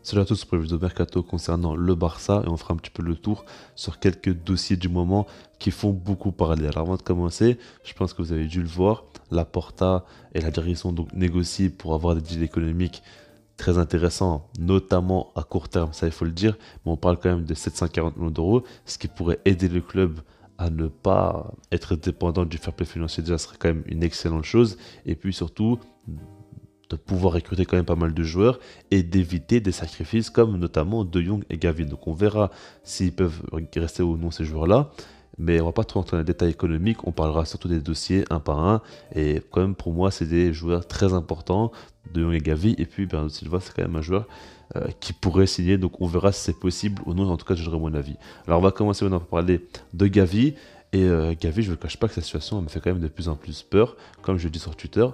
Salut à tous pour le vidéo mercato concernant le Barça et on fera un petit peu le tour sur quelques dossiers du moment qui font beaucoup parler. Alors avant de commencer, je pense que vous avez dû le voir, Laporta et la direction donc négocient pour avoir des deals économiques très intéressants, notamment à court terme, ça il faut le dire, mais on parle quand même de 740 millions d'euros, ce qui pourrait aider le club à ne pas être dépendant du fair play financier, déjà ce serait quand même une excellente chose, et puis surtout de pouvoir recruter quand même pas mal de joueurs et d'éviter des sacrifices comme notamment De Jong et Gavi. Donc on verra s'ils peuvent rester ou non ces joueurs-là. Mais on va pas trop entrer dans les détails économiques, on parlera surtout des dossiers un par un. Et quand même pour moi c'est des joueurs très importants, De Jong et Gavi. Et puis Bernardo Silva c'est quand même un joueur qui pourrait signer. Donc on verra si c'est possible ou non, en tout cas je donnerai mon avis. Alors on va commencer maintenant par parler de Gavi. Et Gavi, je ne cache pas que sa situation elle me fait quand même de plus en plus peur, comme je le dis sur Twitter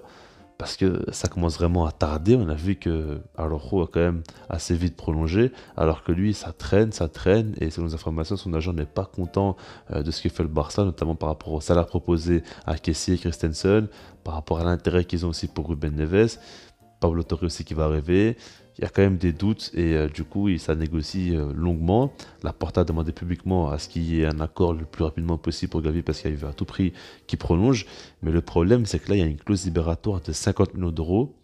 parce que ça commence vraiment à tarder. On a vu que Araujo a quand même assez vite prolongé, alors que lui, ça traîne, et selon les informations, son agent n'est pas content de ce que fait le Barça, notamment par rapport au salaire proposé à Kessie et Christensen, par rapport à l'intérêt qu'ils ont aussi pour Ruben Neves, Pablo Torre aussi qui va arriver. Il y a quand même des doutes et du coup, ça négocie longuement. Laporta a demandé publiquement à ce qu'il y ait un accord le plus rapidement possible pour Gavi parce qu'il veut à tout prix qu'il prolonge. Mais le problème, c'est que là, il y a une clause libératoire de 50 millions d'euros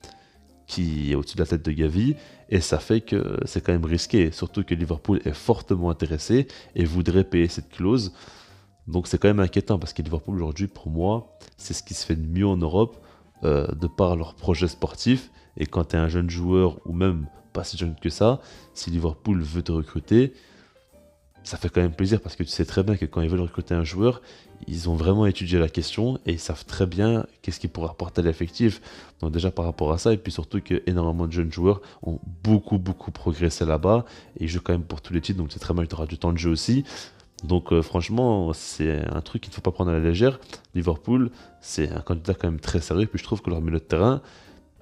qui est au-dessus de la tête de Gavi et ça fait que c'est quand même risqué. Surtout que Liverpool est fortement intéressé et voudrait payer cette clause. Donc c'est quand même inquiétant parce que Liverpool aujourd'hui, pour moi, c'est ce qui se fait de mieux en Europe de par leur projet sportif. Et quand tu es un jeune joueur, ou même pas si jeune que ça, si Liverpool veut te recruter, ça fait quand même plaisir parce que tu sais très bien que quand ils veulent recruter un joueur, ils ont vraiment étudié la question et ils savent très bien qu'est-ce qu'ils pourraient apporter à l'effectif. Donc déjà par rapport à ça, et puis surtout que énormément de jeunes joueurs ont beaucoup progressé là-bas et ils jouent quand même pour tous les titres, donc c'est très bien qu'il y aura du temps de jeu aussi. Donc franchement, c'est un truc qu'il ne faut pas prendre à la légère. Liverpool, c'est un candidat quand même très sérieux. Puis je trouve que leur milieu de terrain,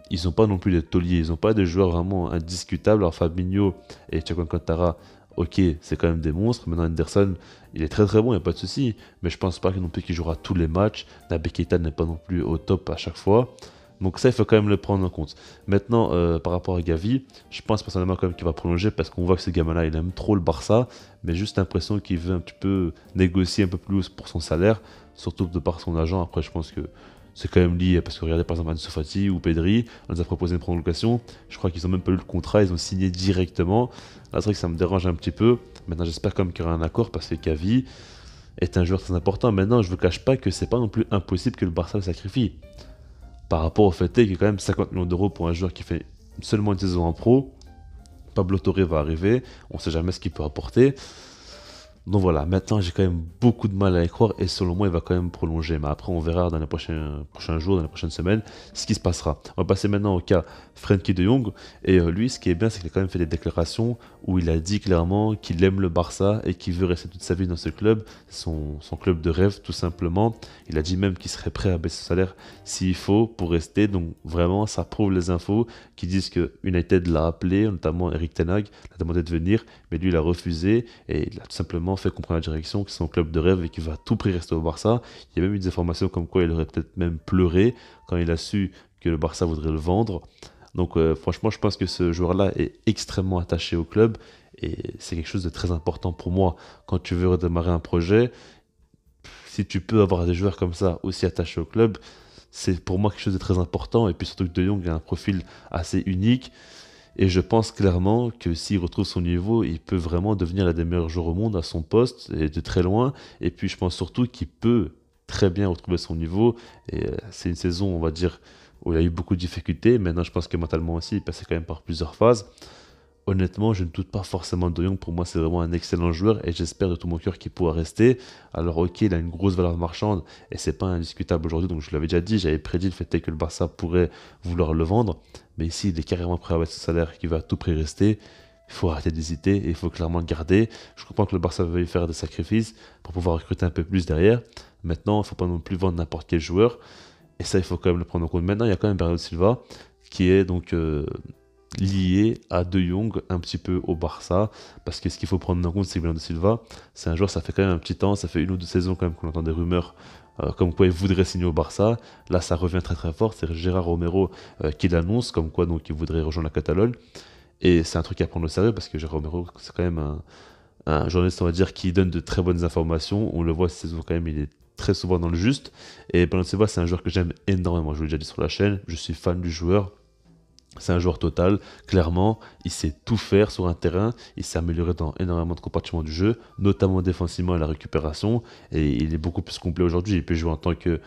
ils n'ont pas non plus des tauliers. Ils n'ont pas des joueurs vraiment indiscutables. Alors Fabinho et Thiago Alcantara, ok, c'est quand même des monstres. Maintenant Henderson, il est très bon, il n'y a pas de souci. Mais je pense pas non plus qu'il jouera tous les matchs. Naby Keita n'est pas non plus au top à chaque fois. Donc ça, il faut quand même le prendre en compte. Maintenant, par rapport à Gavi, je pense personnellement quand même qu'il va prolonger parce qu'on voit que ce gamin-là, il aime trop le Barça, mais juste l'impression qu'il veut un petit peu négocier un peu plus pour son salaire, surtout de par son agent. Après, je pense que c'est quand même lié, parce que regardez par exemple Ansu Fati ou Pedri, on nous a proposé une prolongation, je crois qu'ils ont même pas eu le contrat, ils ont signé directement. Là, c'est vrai que ça me dérange un petit peu. Maintenant, j'espère quand même qu'il y aura un accord parce que Gavi est un joueur très important. Maintenant, je ne vous cache pas que c'est pas non plus impossible que le Barça le sacrifie par rapport au fait qu'il y a quand même 50 millions d'euros pour un joueur qui fait seulement une saison en pro. Pablo Torre va arriver, on ne sait jamais ce qu'il peut apporter. Donc voilà, maintenant j'ai quand même beaucoup de mal à y croire et selon moi il va quand même prolonger. Mais après on verra dans les prochains jours, dans les prochaines semaines, ce qui se passera. On va passer maintenant au cas Frenkie de Jong. Et lui, ce qui est bien, c'est qu'il a quand même fait des déclarations où il a dit clairement qu'il aime le Barça et qu'il veut rester toute sa vie dans ce club, son club de rêve tout simplement. Il a dit même qu'il serait prêt à baisser son salaire s'il faut pour rester. Donc vraiment, ça prouve les infos qui disent que United l'a appelé, notamment Eric Ten Hag, l'a demandé de venir, mais lui il a refusé et il a tout simplement fait comprendre à la direction que c'est son club de rêve et qu'il va à tout prix rester au Barça. Il y a même eu des informations comme quoi il aurait peut-être même pleuré quand il a su que le Barça voudrait le vendre. Donc franchement, je pense que ce joueur-là est extrêmement attaché au club et c'est quelque chose de très important pour moi. Quand tu veux redémarrer un projet, si tu peux avoir des joueurs comme ça aussi attachés au club, c'est pour moi quelque chose de très important. Et puis surtout que De Jong a un profil assez unique. Et je pense clairement que s'il retrouve son niveau, il peut vraiment devenir l'un des meilleurs joueurs au monde à son poste et de très loin. Et puis je pense surtout qu'il peut très bien retrouver son niveau. Et c'est une saison, on va dire, où il a eu beaucoup de difficultés. Maintenant, je pense que mentalement aussi, il passait quand même par plusieurs phases. Honnêtement, je ne doute pas forcément de Jong. Pour moi, c'est vraiment un excellent joueur et j'espère de tout mon cœur qu'il pourra rester. Alors, ok, il a une grosse valeur marchande et c'est pas indiscutable aujourd'hui. Donc, je l'avais déjà dit, j'avais prédit le fait que le Barça pourrait vouloir le vendre. Mais ici, il est carrément prêt à mettre ce salaire et qu'il va à tout prix rester. Il faut arrêter d'hésiter et il faut clairement le garder. Je comprends que le Barça veuille faire des sacrifices pour pouvoir recruter un peu plus derrière. Maintenant, il ne faut pas non plus vendre n'importe quel joueur. Et ça, il faut quand même le prendre en compte. Maintenant, il y a quand même Bernardo Silva qui est donc lié à De Jong un petit peu au Barça. Parce que ce qu'il faut prendre en compte, c'est que Bernardo Silva, c'est un joueur, ça fait quand même un petit temps, ça fait une ou deux saisons quand même qu'on entend des rumeurs comme quoi il voudrait signer au Barça. Là, ça revient très fort. C'est Gérard Romero qui l'annonce, comme quoi donc il voudrait rejoindre la Catalogne. Et c'est un truc à prendre au sérieux parce que Jérôme Romero, c'est quand même un journaliste, on va dire, qui donne de très bonnes informations. On le voit cette saison quand même, il est très souvent dans le juste. Et Bernardo Silva, c'est un joueur que j'aime énormément. Je vous l'ai déjà dit sur la chaîne, je suis fan du joueur. C'est un joueur total, clairement, il sait tout faire sur un terrain, il s'est amélioré dans énormément de compartiments du jeu, notamment défensivement et la récupération, et il est beaucoup plus complet aujourd'hui. Il peut jouer en tant que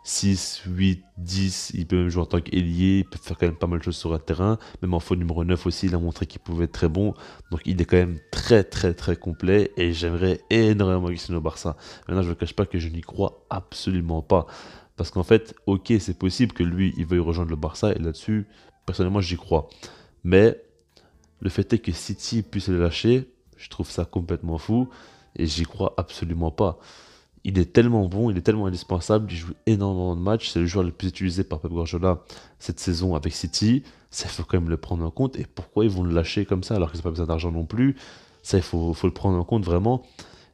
6, 8, 10, il peut même jouer en tant qu'ailier, il peut faire quand même pas mal de choses sur un terrain, même en faux numéro 9 aussi, il a montré qu'il pouvait être très bon, donc il est quand même très très très complet, et j'aimerais énormément qu'il signe au Barça. Maintenant, je ne cache pas que je n'y crois absolument pas, parce qu'en fait, ok, c'est possible que lui, il veuille rejoindre le Barça, et là-dessus, personnellement, j'y crois. Mais le fait est que City puisse le lâcher, je trouve ça complètement fou et j'y crois absolument pas. Il est tellement bon, il est tellement indispensable, il joue énormément de matchs, c'est le joueur le plus utilisé par Pep Guardiola cette saison avec City, ça il faut quand même le prendre en compte. Et pourquoi ils vont le lâcher comme ça alors qu'ils n'ont pas besoin d'argent non plus? Ça faut le prendre en compte vraiment.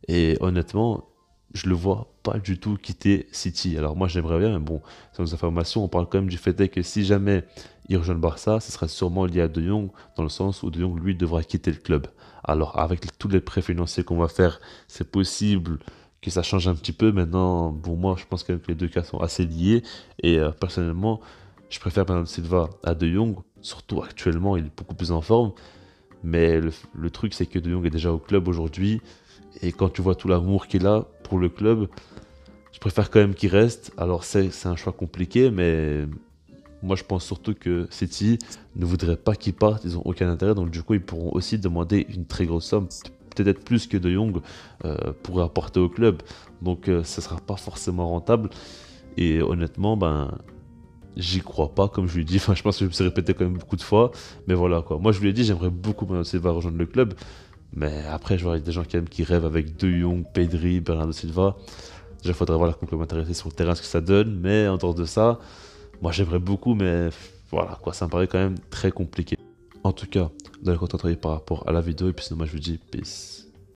Et honnêtement, je le vois pas du tout quitter City. Alors moi j'aimerais bien, mais bon, sans nos informations, on parle quand même du fait que si jamais il rejoint le Barça, ce sera sûrement lié à De Jong, dans le sens où De Jong, lui, devra quitter le club. Alors avec tous les prêts financiers qu'on va faire, c'est possible que ça change un petit peu. Maintenant, pour moi, je pense que les deux cas sont assez liés. Et personnellement, je préfère Bernardo Silva à De Jong, surtout actuellement, il est beaucoup plus en forme. Mais le truc, c'est que De Jong est déjà au club aujourd'hui. Et quand tu vois tout l'amour qu'il a pour le club, je préfère quand même qu'il reste. Alors c'est un choix compliqué, mais moi je pense surtout que City ne voudrait pas qu'il parte, ils n'ont aucun intérêt. Donc du coup, ils pourront aussi demander une très grosse somme, peut-être plus que De Jong pourrait apporter au club. Donc ça ne sera pas forcément rentable. Et honnêtement, ben, j'y crois pas, comme je lui ai dit. Enfin, je pense que je me suis répété quand même beaucoup de fois. Mais voilà quoi. Moi je lui ai dit, j'aimerais beaucoup Bernardo Silva rejoindre le club. Mais après, je vois des gens quand même qui rêvent avec De Jong, Pedri, Bernardo Silva. Déjà, il faudrait voir la complémentarité sur le terrain, ce que ça donne. Mais en dehors de ça, moi j'aimerais beaucoup, mais voilà quoi, ça me paraît quand même très compliqué. En tout cas, vous allez contenter par rapport à la vidéo. Et puis sinon, moi je vous dis peace.